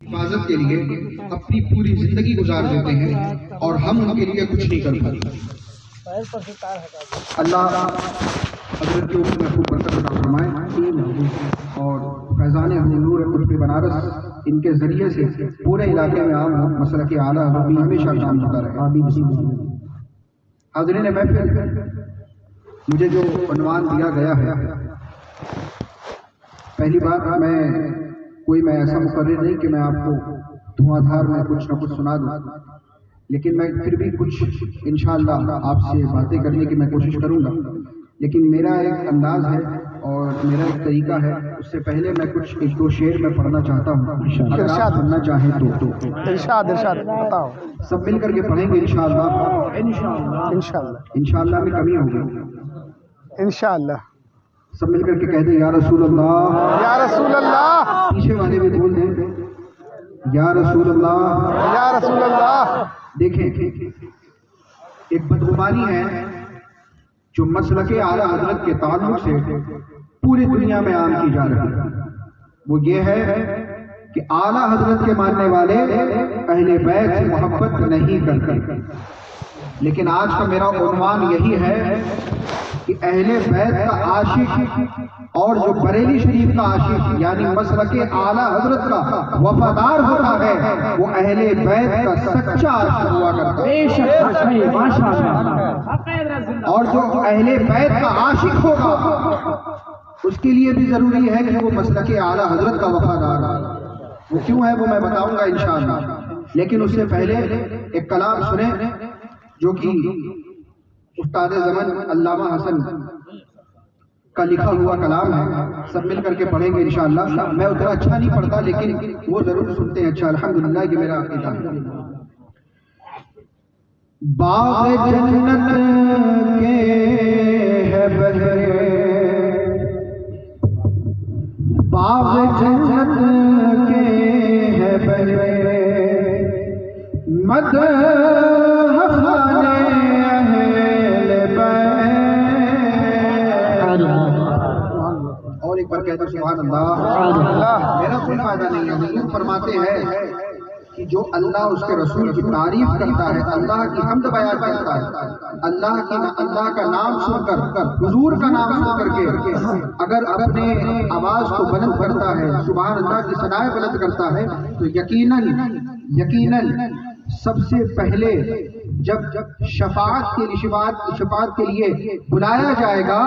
حفاظت کے لیے اپنی پوری زندگی گزار دیتے ہیں اور ہم ان کے لیے کچھ نہیں کر پاتے۔ اللہ حضرت کے اوپر میں خوب برکت عطا فرمائے اور فیضان نور قطب بنارس ان کے ذریعے سے پورے علاقے میں عام مسلک اعلیٰ حضرت ہمیشہ کام ہوتا رہے۔ حاضرین محفل، مجھے جو عنوان دیا گیا ہے، پہلی بات میں ایسا مقرر نہیں کہ میں آپ کو دھواں دھار میں کچھ نہ کچھ سنا دوں، لیکن میں پھر بھی کچھ انشاءاللہ آپ سے باتیں کرنے کی میں کوشش کروں گا، لیکن میرا ایک انداز ہے اور میرا ایک طریقہ ہے۔ اس سے پہلے میں کچھ ایک دو شعر میں پڑھنا چاہتا ہوں، اگر آپ سننا چاہیں تو ارشاد بتاؤ۔ سب مل کر کے پڑھیں گے انشاءاللہ میں کمی ہوگی انشاءاللہ سب مل کر کے کہہ دیں یا رسول اللہ، یا رسول اللہ، پیچھے والے بھی بول دیں یا رسول اللہ، یا رسول اللہ۔ دیکھیں ایک بدگمانی ہے جو مسلک اعلیٰ حضرت کے تعلق سے پوری دنیا میں عام کی جا رہی ہے، وہ یہ ہے کہ اعلیٰ حضرت کے ماننے والے اہل بیت سے محبت نہیں کرتے، لیکن آج کا میرا عنوان یہی ہے کہ اہل بیت کا عاشق اور جو بریلی شریف کا عاشق یعنی مسلک اعلیٰ حضرت کا وفادار ہوتا ہے، وہ اہل بیت کا سچا عاشق ہوا کرتا ہے۔ اور جو اہل بیت کا عاشق ہوگا اس کے لیے بھی ضروری ہے کہ وہ مسلک اعلیٰ حضرت کا وفادار ہے۔ وہ کیوں ہے وہ میں بتاؤں گا انشاءاللہ، لیکن اس سے پہلے ایک کلام سنیں جو کہ استاد زمن علامہ حسن کا لکھا ہوا کلام ہے، سب مل کر کے پڑھیں گے انشاءاللہ۔ میں اتنا اچھا نہیں پڑھتا لیکن وہ ضرور سنتے ہیں اچھا، الحمدللہ کہ میرا عقیدہ ہے۔ باغ جنت کے ہے بہرے، باغ جنت کے ہے بہرے، مدح خانے اور ایک بار کہتے سبحان اللہ۔ میرا کوئی فائدہ نہیں ہے، حضور فرماتے ہیں کہ جو اللہ اس کے رسول کی تعریف کرتا ہے، اللہ کی حمد بیان کرتا ہے، اللہ کا نام سن کر، حضور کا نام سن کر کے اگر اپنے آواز کو بلند کرتا ہے، سبحان اللہ کی ثنائیں بلند کرتا ہے، تو یقیناً سب سے پہلے جب شفاعت کے لیے بلایا جائے گا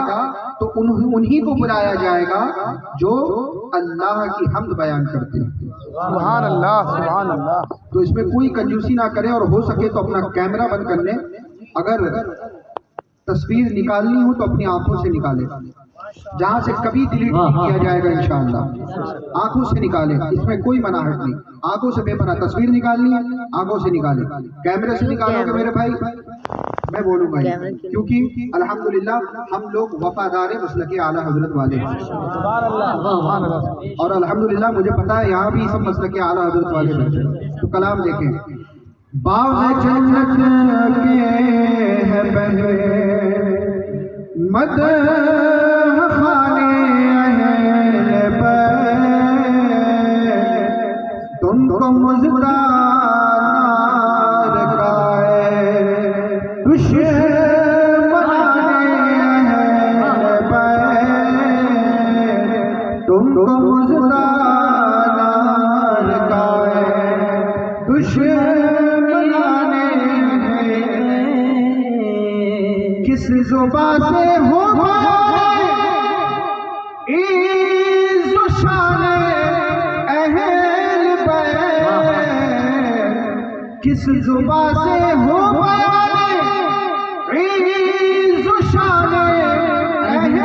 تو انہی کو بلایا جائے گا جو اللہ کی حمد بیان کرتے ہیں۔ سبحان اللہ، سبحان اللہ۔ تو اس میں کوئی کنجوسی نہ کرے اور ہو سکے تو اپنا کیمرہ بند کر لیں، اگر تصویر نکالنی ہو تو اپنی آنکھوں سے نکالیں، جہاں سے کبھی ڈیلیٹ نہیں کیا جائے گا انشاءاللہ، آنکھوں سے نکالیں، اس میں کوئی مناہٹ نہیں۔ آنکھوں سے بے پناہ تصویر نکالنی ہے، آنکھوں سے نکالیں، کیمرے سے نکالو گے میرے بھائی میں بولوں گا، کیونکہ الحمدللہ ہم لوگ وفادار مسلک اعلیٰ حضرت والے ہیں، اور الحمدللہ مجھے پتا ہے یہاں بھی سب مسلک اعلیٰ حضرت والے ہیں۔ تو کلام دیکھیں، باغ جنت کے ہے بہرے، مدح خانے اہل بیت، تم کو مزدار کا دشمنان اہل بیت، تم کو مزدار کا دشمنان کس زبان سے ہوگا عز و شان اہل بیت، کس زبان سے ہوگا عز و شان اہل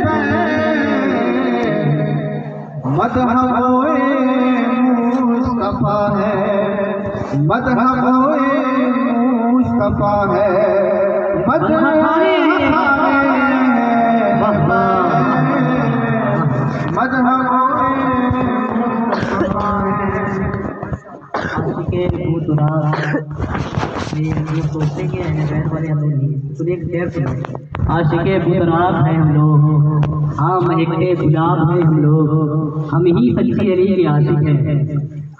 بیت، مدح ہوئے مصطفیٰ ہے، مدح ہوئے مصطفیٰ ہے، مدح عاشق بودراب ہیں ہم لوگ، ہاں مہکتے گلاب ہیں ہم لوگ، ہم ہی سچی علی کے عاشق ہیں۔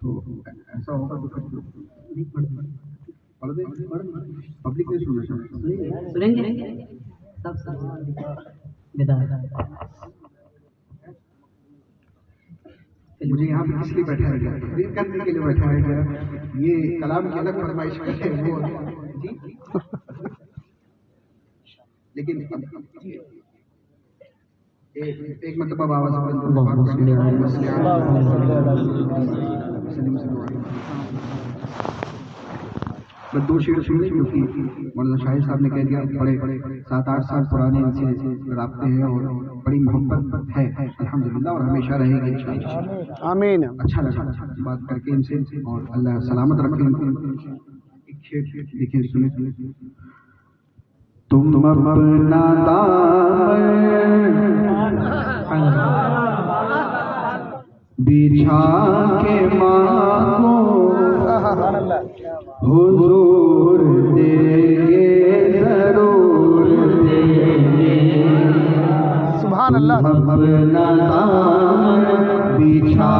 تو ایسا ہوگا تو پڑھ دیں پبلک نے سننا چاہیے سنیں گے سب بداعت مجھے یہاں پہ کس لیے بیٹھایا گیا تقریر کرنے کے لیے بیٹھایا گیا یہ کلام کی الگ فرمائش ہے وہ جی لیکن ایک مرتبہ بابا بس دو شعر سن لیں کیونکہ مولانا شاہد صاحب نے کہہ دیا بڑے 7-8 سال پرانے ان سے رابطے ہیں اور بڑی محبت ہے الحمدللہ اور ہمیشہ رہے گی انشاءاللہ آمین. اچھا لگا بات کر کے ان سے اور اللہ سلامت رکھے ان کو. ایک شعر دیکھیں سنیں تم اپنا دامن بچھا کے مانگو حضور دیں گے ضرور دیں گے. سبحان اللہ. اپنا دامن بچھا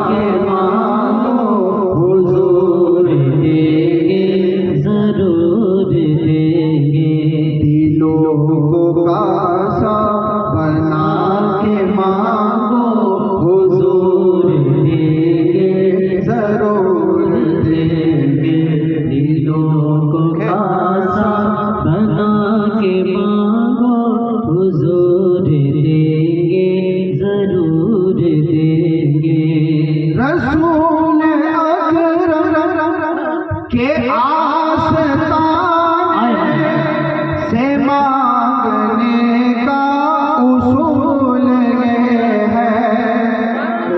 کے مانگو حضور دیں گے ضرور دیں گے. دلوں کو کاسا بنا کے مانگو حضور دیں گے ضرور دیں گے. دلوں کو کاسا بنا کے مانگو حضور دیں گے ضرور دیں گے. رسول اکرم کے آستانے سے مانگنے کا اصول یہ ہے.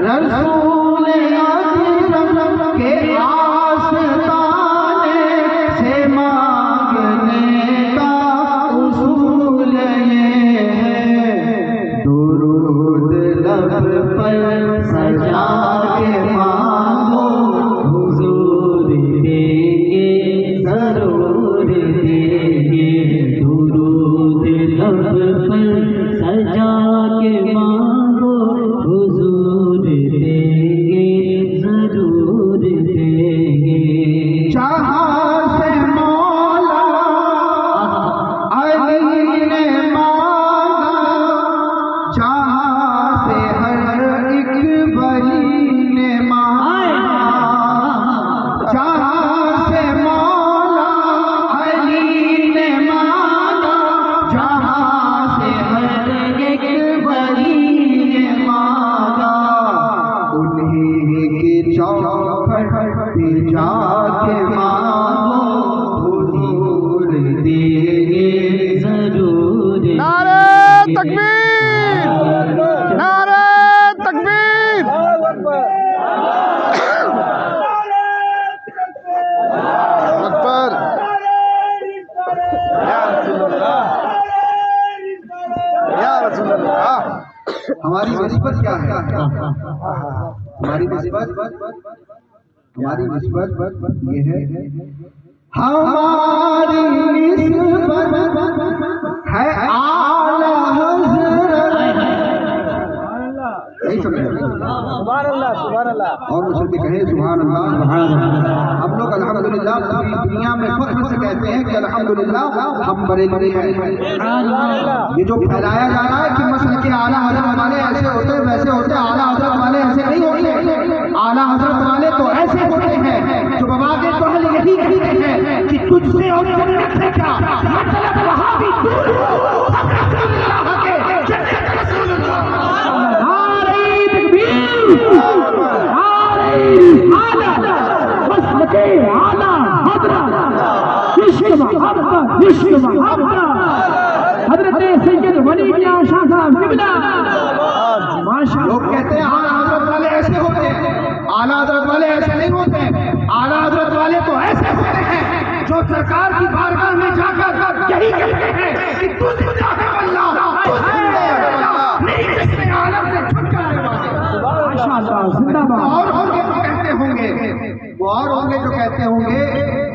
رسول اکرم کے آستانے سے مانگنے کا اصول یہ ہے. درود لب پر سجا کے مانگو حضور دیں گے ضرور دیں گے. درود لب پر سجا کے مانگو حضور دیں گے ضرور دیں گے. جہاں سے مولا علی نے مانگا جہاں سے ہر ایک ولی نے مانگا. جہاں سے مولا علی نے مانگا جہاں سے ہر ایک ولی نے مانگا. انہیں کی چوکھٹ پہ جا کے مانگو حضور دیں گے ضرور نعرہ تکبیر. نعرہ تکبیر. اکبر. یا رسول اللہ. یا رسول اللہ. ہماری نسبت کیا ہے ہماری نسبت یہ ہے ہماری نسبت ہے اعلیٰ حضرت. نہیں سمجھ سبحان اللہ. سبحان اللہ. اور مجھ سے کہیں سبحان اللہ. ہم لوگ الحمدللہ پوری دنیا میں فخر سے کہتے ہیں کہ الحمدللہ ہم بریلوی ہیں. یہ جو پھیلایا جا رہا ہے کہ مسلک اعلیٰ حضرت والے ایسے ہوتے ویسے ہوتے اعلیٰ حضرت والے ایسے نہیں ہوتے. اعلیٰ حضرت والے تو ایسے ہوتے ہیں جو بابا کے پہلے یہی کہتے ہیں کہ تجھ سے اور جنت سے کیا مطلب وہاں بھی دور ہو رسول اللہ کے جنت رسول اللہ. نعرہ تکبیر. حضرت سید ولی میاں شاہ صاحب لوگ کہتے ہیں اعلیٰ حضرت والے ایسے ہوتے ہیں. اعلیٰ حضرت والے ایسے نہیں ہوتے. اعلیٰ حضرت والے تو ایسے ہوتے ہیں جو سرکار کی بارگاہ میں جا کر یہی کہتے ہیں کہ تو زندہ ہے اللہ تو زندہ ہے اللہ نہیں جس نے عالم سے چھٹ کر اور ہوں گے جو کہتے ہوں گے وہ اور ہوں گے جو کہتے ہوں گے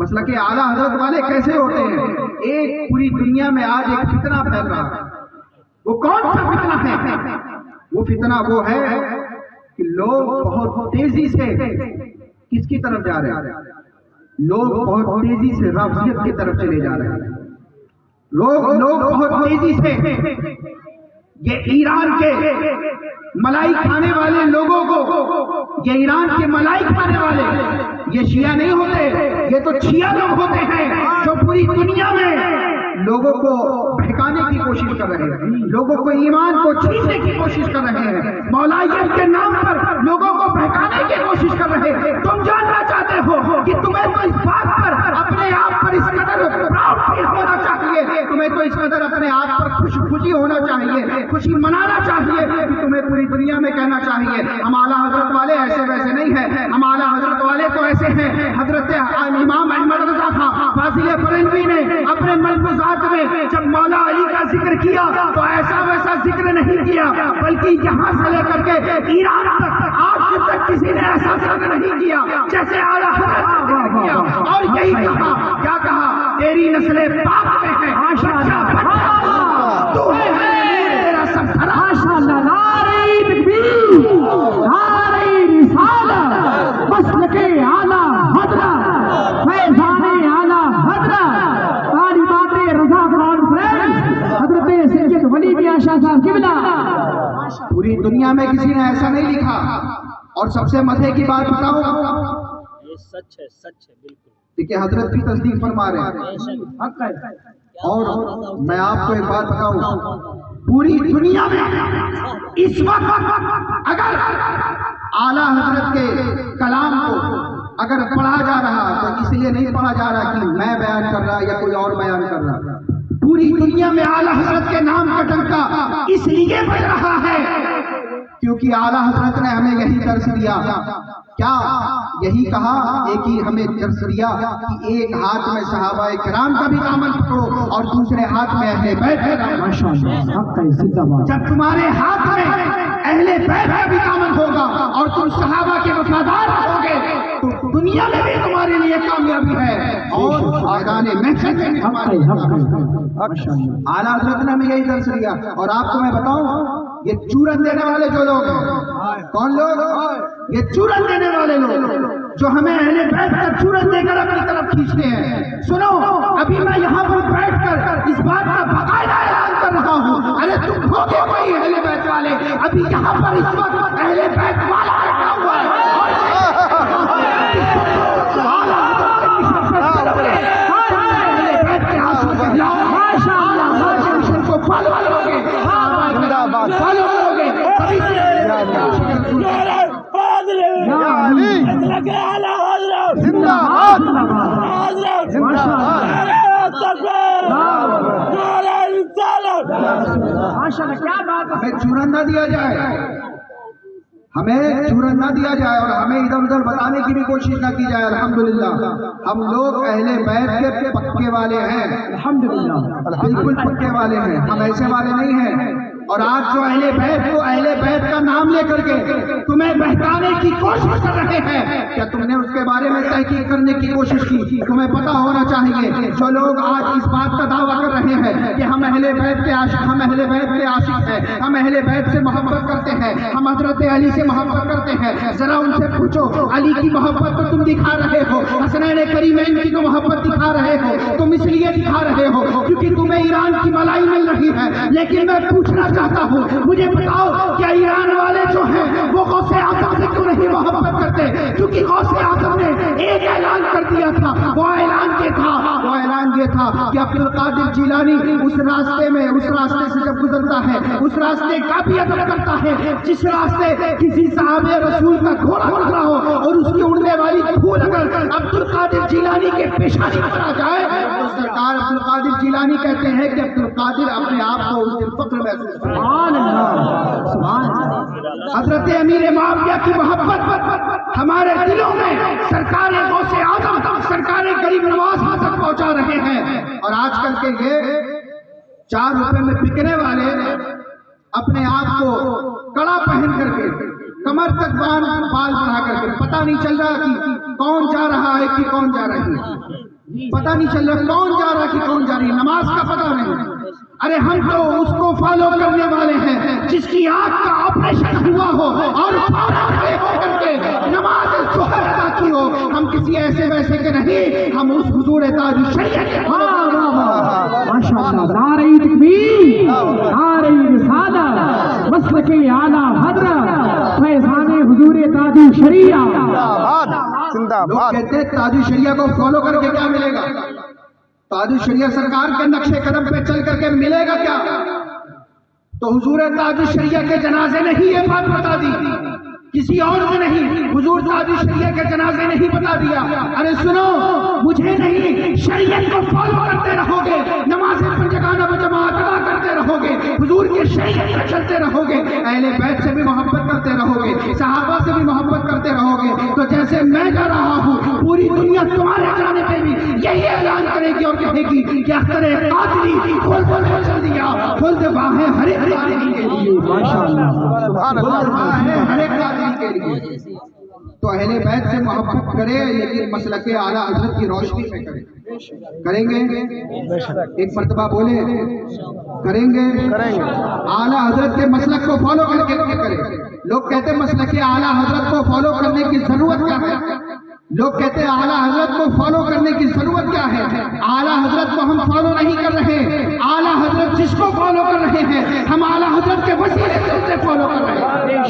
مسلک اعلیٰ حضرت والے کیسے ہوتے ہیں؟ ایک پوری دنیا میں آج ایک فتنہ پھیل رہا ہے. وہ کون سا فتنہ ہے؟ وہ فتنہ وہ ہے کہ لوگ بہت تیزی سے کس کی طرف جا رہے ہیں؟ لوگ بہت تیزی سے رافضیت کی طرف چلے جا رہے ہیں. لوگ بہت تیزی سے یہ ایران کے ملائی کھانے والے لوگوں کو، یہ ایران کے ملائی کھانے والے، یہ شیعہ نہیں ہوتے، یہ تو شیعہ لوگ ہوتے ہیں جو پوری دنیا میں لوگوں کو بہکانے کی کوشش کر رہے ہیں، لوگوں کو ایمان کو چھیننے کی کوشش کر رہے ہیں، مولائیت کے نام پر لوگوں کو بہکانے کی کوشش کر رہے ہیں. تم جاننا چاہتے ہو کہ تمہیں تو اس بات پر اپنے آپ پر اس قدر پراؤڈ فیل ہونا چاہیے، تمہیں تو اس قدر اپنے آپ پر خوشی ہونا چاہیے، خوشی منانا چاہیے کہ تمہیں پوری دنیا میں کہنا چاہیے ہم اعلیٰ حضرت والے ایسے ویسے نہیں ہیں، ہم اعلیٰ حضرت والے تو ایسے ہیں. حضرت امام احمد رضا خان فاضل بریلوی نے اپنے ملفوظات میں جب مولا علی کا ذکر کیا تو ایسا ویسا ذکر نہیں کیا، بلکہ یہاں سے لے کر کے ایران تک آج تک کسی نے ایسا ذکر نہیں کیا جیسے اعلیٰ حضرت نے ذکر کیا. اور یہی کہا، کیا کہا؟ تیری نسل پاک میں ہے، تو ہے تیرا سب ماشاءاللہ. نعرہ تکبیر، نعرہ رسالت، مسلک اعلیٰ حضرت، فیضان اعلیٰ حضرت، تعلیمات رضا کانفرنس، حضرت سید ولی میاں شاہ صاحب قبلہ. پوری دنیا میں کسی نے ایسا نہیں لکھا. اور سب سے مزے کی بات بتاؤں، یہ سچ ہے بالکل. دیکھیے حضرت بھی تصدیق فرما رہے ہیں. اور میں آپ کو ایک بات بتاؤں، پوری دنیا میں اس وقت اگر اعلیٰ حضرت کے کلام کو اگر پڑھا جا رہا تو اس لیے نہیں پڑھا جا رہا کہ میں بیان کر رہا یا کوئی اور بیان کر رہا. پوری دنیا میں اعلیٰ حضرت کے نام کا ڈنکا اس لیے بج رہا ہے کیونکہ اعلیٰ حضرت نے ہمیں یہی درس دیا. کیا یہی کہا؟ ایک ہی ہمیں درس دیا کہ ایک ہاتھ میں صحابہ کرام کا بھی دامن پکڑو اور دوسرے ہاتھ میں اہل بیت کا دامن. جب تمہارے ہاتھ میں اہل بیت کا بھی دامن ہوگا اور تم صحابہ کے وفادار ہوگے تو دنیا میں بھی تمہارے لیے کامیابی ہے اور آگانے محشر میں بھی ہمارے. اعلیٰ حضرت نے ہمیں یہی درس دیا. اور آپ کو میں بتاؤں، یہ چورن دینے والے جو لوگ ہیں، کون لوگ؟ یہ چورن دینے والے لوگ جو ہمیں اہل بیت کا چورن دے کر اپنی طرف کھینچتے ہیں. سنو، ابھی میں یہاں پر بیٹھ کر اس بات کا باقاعدہ اعلان کر رہا ہوں، ارے تم ہوگے کوئی اہل بیت والے، ابھی یہاں پر اس وقت اہل بیت والا بیٹھا ہوا ہے. ہمیں چورن نہ دیا جائے، ہمیں چورن نہ دیا جائے اور ہمیں ادھر ادھر بتانے کی بھی کوشش نہ کی جائے. الحمدللہ ہم لوگ اہل بیت کے پکے والے ہیں، الحمدللہ بالکل پکے والے ہیں، ہم ایسے والے نہیں ہیں. اور آج جو اہل بیت کو اہل بیت کا نام لے کر کے تمہیں بہکانے کی کوشش کر رہے ہیں، کیا تم نے اس کے بارے میں تحقیق کرنے کی کوشش کی؟ تمہیں پتا ہونا چاہیے جو لوگ آج اس بات کا دعویٰ کر رہے ہیں کہ ہم اہل بیت کے عاشق، ہم اہل بیت کے عاشق ہیں، ہم اہل بیت سے محبت کرتے ہیں، ہم حضرت علی سے محبت کرتے ہیں، ذرا ان سے پوچھو علی کی محبت تو تم دکھا رہے ہو، حسنین کریمین کی تو محبت دکھا رہے ہو، تم اس لیے دکھا رہے ہو کیونکہ تمہیں ایران کی ملائی مل رہی ہے. لیکن میں پوچھنا چاہتا ہوں، مجھے بتاؤ کیا ایران والے جو ہیں وہ غوث اعظم سے کیوں نہیں محبت کرتے؟ کیونکہ غوث اعظم نے ایک اعلان کر دیا تھا. وہ اعلان یہ تھا کہ عبدالقادر جیلانی اس راستے سے جب گزرتا ہے اس راستے کا بھی ادب کرتا ہے جس راستے کسی صحابہ رسول کا گھوڑا گزرا ہو اور اس کی اڑنے والی پھول اگر عبدالقادر جیلانی کے پیشانی پر آ جائے تو سرکار عبدالقادر جیلانی کہتے ہیں کہ عبدالقادر اپنے آپ کو اس دن فخر محسوس کرتا ہے. حضرت امیر معاویہ کی محبت ہمارے دلوں میں سرکار غوث اعظم، سرکار غریب نواز تک پہنچا رہے ہیں. اور آج کل کے یہ 4 روپے میں بکنے والے اپنے آپ کو کڑا پہن کر کے کمر تک بال بڑھا کر کے پتہ نہیں چل رہا کہ کون جا رہا ہے کہ کون جا رہی ہے، پتہ نہیں چل رہا کون جا رہا ہے کہ کون جا رہی ہے، نماز کا پتہ نہیں۔ ارے ہم تو اس کو فالو کرنے والے ہیں جس کی آنکھ کا آپریشن ہوا ہو اور فوراً کھڑے ہو کر کے نماز ظہر ادا کی ہو۔ ہم کسی ایسے ویسے کے نہیں، ہم اس حضور تاج الشریعت کے ماشاءاللہ، نعرہ تکبیر، نعرہ رسالت، مسلک اعلیٰ حضرت فیضان حضور تاج الشریعت۔ زندہ لوگ باد۔ کہتے ہیں تاج الشریعہ کو فالو کر کے کیا ملے گا، تاج الشریعہ سرکار کے نقش قدم پہ چل کر کے ملے گا کیا؟ تو حضور تاج الشریعہ کے جنازے نے ہی یہ بات بتا دی، کسی اور نے نہیں، حضور تاج الشریعہ کے جنازے نے ہی بتا دیا۔ ارے سنو، مجھے نہیں، شریعت کو فالو کرتے رہو گے، نمازیں پنجگانہ و جماعت ادا کرتے رہو گے، حضور کی شریعت پر چلتے رہو گے، اہل بیت سے بھی محبت کرتے رہو گے، صحابہ سے بھی محبت کرتے رہو گے، تو جیسے میں جا رہا ہوں پوری دنیا تمہارے جانے پہ بھی یہی اعلان کرے گی اور کہے گی کہ اختر قادری کھول کھول کے چل دیا، کھول دے باہیں ہر ایک قادری کے لیے، سبحان کھول دے اللہ۔ باہیں ہر ایک قادری کے لیے۔ تو اہل بیت سے محبت کرے، لیکن مسلک اعلیٰ حضرت کی روشنی میں کرے۔ کریں گے؟ ایک مرتبہ بولے، کریں گے؟ اعلیٰ حضرت کے مسلک کو فالو کر کے کریں۔ لوگ کہتے ہیں مسلک اعلیٰ حضرت کو فالو کرنے کی ضرورت کیا ہے؟ لوگ کہتے ہیں اعلیٰ حضرت کو فالو کرنے کی ضرورت کیا ہے؟ اعلیٰ حضرت کو ہم فالو نہیں کر رہے، اعلیٰ حضرت جس کو فالو کر رہے ہیں ہم اعلیٰ حضرت کے وسیلے سے اسے فالو کر رہے ہیں۔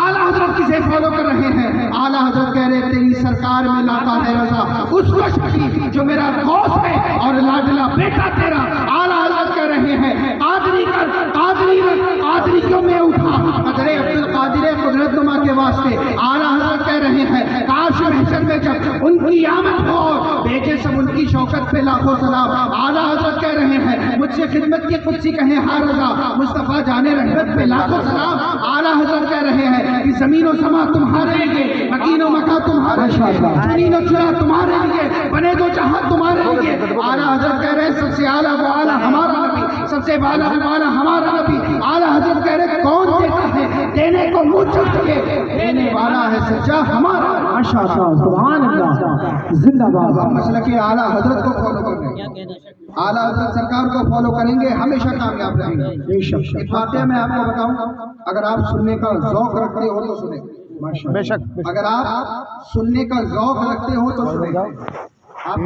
اعلیٰ حضرت کسے فالو کر رہے ہیں؟ اعلیٰ حضرت کہہ رہے تیری سرکار میں لاتا ہے رضا اس وقت کی جو میرا غوث ہے اور لاڈلا بیٹا تیرا۔ اعلیٰ حضرت کہہ رہے ہیں قادری کر، قادری رکھ، قادری کیوں میں اٹھا، قدر عبد القادر قدرت نما کے واسطے۔ اعلیٰ حضرت کہہ رہے ہیں کاش محشر میں جب ان کی آمد ہو، بیٹے سب ان کی شوکت پہ لاکھوں سلام۔ اعلیٰ حضرت کہہ رہے ہیں مجھ سے خدمت کی قدسی کہیں ہاں رضا، مصطفیٰ جانے رحمت پہ لاکھوں سلام۔ اعلیٰ حضرت کہہ رہے ہیں کہ زمین و سما تمہارے لیے، مکین و مکان تمہارے لیے، زمین و چرا تمہارے لیے، بنے دو جہاں تمہارے لیے۔ اعلیٰ حضرت کہہ رہے ہیں سب سے اعلیٰ وہ اعلیٰ ہمارا نبی، سب سے بالا وہ بالا ہمارا نبی۔ اعلیٰ حضرت کہہ رہے کون دیتا ہے، دینے کو منہ چاہیے، دینے والا ہے سچا ہمارا۔ سبحان اللہ، زندہ باد۔ ہم مسلک اعلیٰ حضرت کو فالو کر رہے ہیں، اعلیٰ حضرت سرکار کو فالو کریں گے، ہمیشہ کامیاب رہیں گے۔ ایک واقعہ میں آپ کو بتاؤں، اگر آپ سننے کا ذوق رکھتے ہو تو سنیں، بے شک اگر آپ سننے کا ذوق رکھتے ہو تو سنیں۔ آپ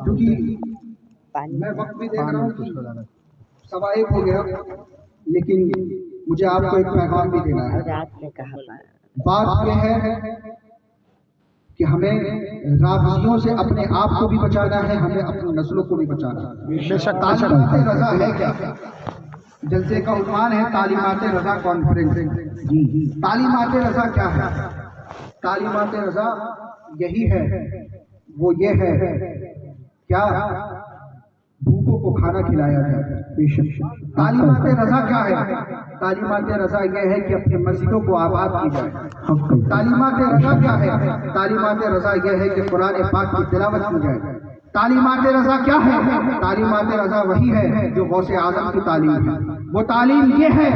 کیونکہ میں وقت بھی دیکھ رہا ہوں 1:15 ہو گیا، لیکن مجھے آپ کو ایک پیغام بھی دینا ہے۔ بات یہ ہے کہ ہمیں رافضیوں سے اپنے آپ کو بھی بچانا ہے، ہمیں اپنی نسلوں کو بھی بچانا ہے۔ بے شک تعلیمات رضا ہے کیا؟ جلسے کا عنوان ہے تعلیمات رضا کانفرنس۔ تعلیمات رضا کیا ہے؟ تعلیمات رضا یہی ہے، وہ یہ ہے کیا بھوکوں کو کھانا کھلایا جائے۔ تعلیمات رضا کیا ہے؟ تعلیمات رضا یہ ہے کہ اپنی مسجدوں کو آباد کی جائے۔ تعلیمات رضا کیا ہے؟ تعلیمات رضا یہ ہے کہ قرآن پاک کی تلاوت کی جائے۔ تعلیمات رضا کیا ہے؟ تعلیمات رضا وہی ہے جو غوث اعظم کی تعلیم ہے۔ وہ تعلیم یہ ہے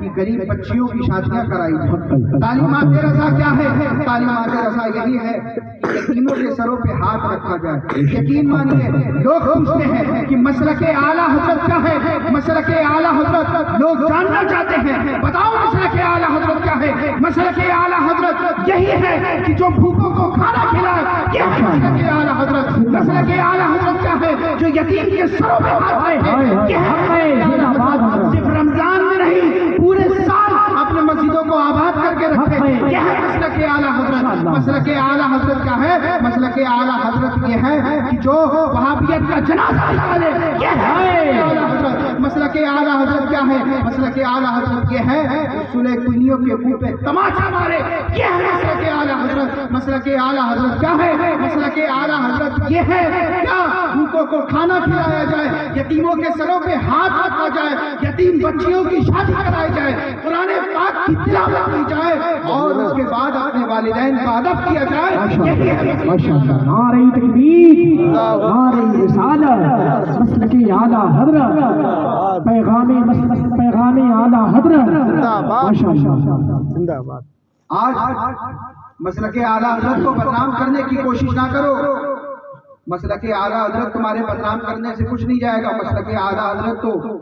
کہ غریب بچیوں کی شادیاں کرائی جائیں۔ تعلیمات رضا کیا ہے؟ تعلیمات رضا یہی ہے کہ یتیموں کے سروں پہ ہاتھ رکھا جائے۔ یقین مانیے لوگ پوچھتے ہیں کہ مسلک اعلیٰ حضرت کیا ہے، مسلک اعلیٰ حضرت لوگ جاننا چاہتے ہیں، بتاؤ مسلک اعلیٰ حضرت کیا ہے؟ مسلک اعلیٰ حضرت یہی ہے کہ جو بھوکوں کو کھانا کھلائے، یہ ہے مسلک اعلیٰ حضرت۔ مسلک اعلیٰ حضرت کیا ہے؟ جو یتیم کے سروں پہ ہاتھ رکھے، یہ ہے صرف رمضان میں نہیں پورے سال اپنے مسجدوں کو آباد کر کے رکھے، یہ ہے مسلک اعلیٰ حضرت۔ مسلک اعلیٰ حضرت کیا ہے؟ مسلک اعلیٰ حضرت یہ ہے کہ جو وہابیت کا جنازہ نکالے، یہ ہے اعلیٰ حضرت۔ مسلک اعلیٰ حضرت کیا ہے؟ مسلک اعلیٰ حضرت یہ ہے سلح کنیوں کے منہ پہ تماچا مارے، یہ ہے مسلک اعلیٰ حضرت۔ مسلک اعلیٰ حضرت کیا ہے؟ مسلک اعلیٰ حضرت یہ ہے کیا بھوکوں کو کھانا کھلایا جائے، یتیموں کے سروں پہ ہاتھ رکھا جائے، یتیم بچیوں کی شادی کرائی جائے، قرآن پاک کی تلاوت کی جائے اور اس کے بعد اپنے والدین کا ادب کیا جائے۔ یہی ہے ماشاءاللہ، نعرہ تکبیر، نعرہ رسالت، مسلک اعلیٰ حضرت، پیغام اعلیٰ حضرت، ماشاءاللہ۔ زندہ باد۔ آج مسلک اعلیٰ حضرت کو بدنام کرنے کی کوشش نہ کرو. مسلک اعلیٰ حضرت تمہارے بدنام کرنے سے کچھ نہیں جائے گا. مسلک اعلیٰ حضرت تو